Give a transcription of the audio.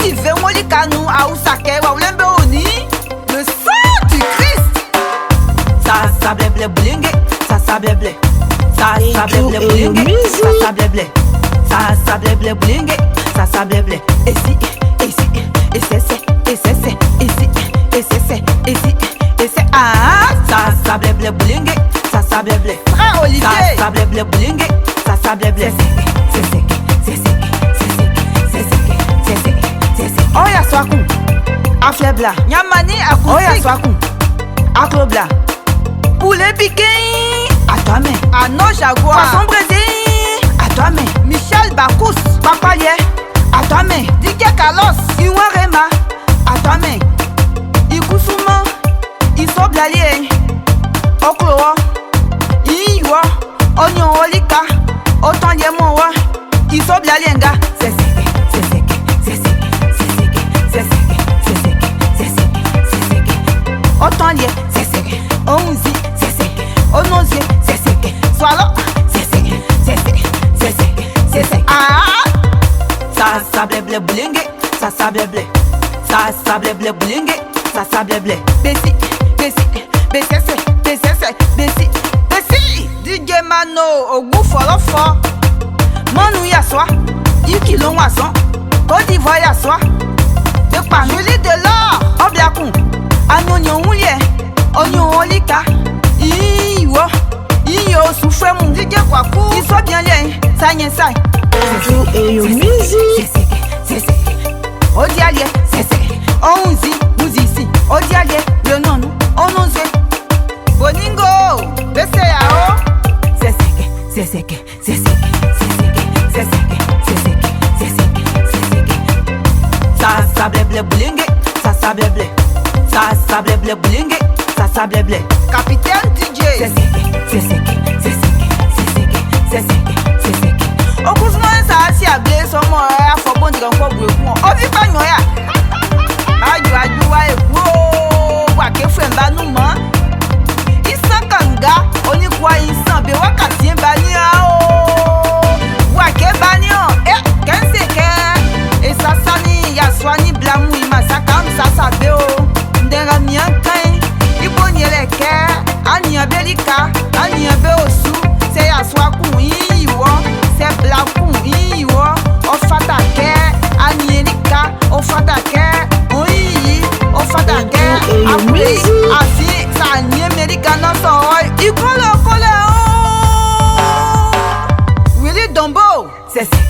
Cultiver Molikanu Aousake Waulembe Oni. Le sang du Christ. Ça blé boulingue. Ça blé. Ça blé boulingue. Ça blé. Ça blé boulingue. Ça blé. Et si. Et c'est. Ça blé boulingue. Ça blé. Frère Olivier. Ça blé boulingue. Ça blé. Oya swaku aflebla nyamani akusi oya swaku aklobla poulet piqué à toi mais Ano Jaguar poisson braisé à toi mais Michel Bacous Papalie à toi mais Dike Kalos Iwarema à toi mais Ikusuma Isoblalie Oklowo Iwa Onyon Olika Otan Yemowa Isoblalienga Autant lié, c'est sec. Onzi, c'est sec. Onosier, c'est sec. Swallow, c'est sec. C'est sec. Ah! Ça blé boulingue. Ça blé. Ça blé boulingue. Ça blé. Bessi. DJ Mano, au goût fort. Manu Yaswa, Yukilon Wasson. Côte d'Ivoire Yaswa. De Panjoli de l'or. Obliakun. Anonyon oulié, onyon olika. Iyo souffre mon DJ Kwaku. Il soit bien lié, ça y est ça. Et your music. C'est Odialié, c'est Onzi, nous ici. Odialié, le non, on ose. Boningo, laissez à eau. C'est sec. Ça blé boulingue, ça blé. Ça blé boulingue, ça blé. Capitaine DJ. C'est sec. Okusmo ça si ablé somo ya fobon diga ko bu eku. O fi pa nyoya. Aju wa eku. Wa ke femba nu mo. Isan kanga oni kwa isan be wakati ba ni a o. Wa ke ba ni o. Ken se ke. E sa sani ya swani blamu imasaka msasa be o. Ndenga miankai. Ibo nyeleke. Ania belika. Ania be osu. Se ya swaku iwo. Se blaku iwo. Ofatake. Anielika. Ofatake. Oyi. Ofatake. Apri. Afi. Sa anie melika no so. Ikolo o. Willy Dombo. C'est sec.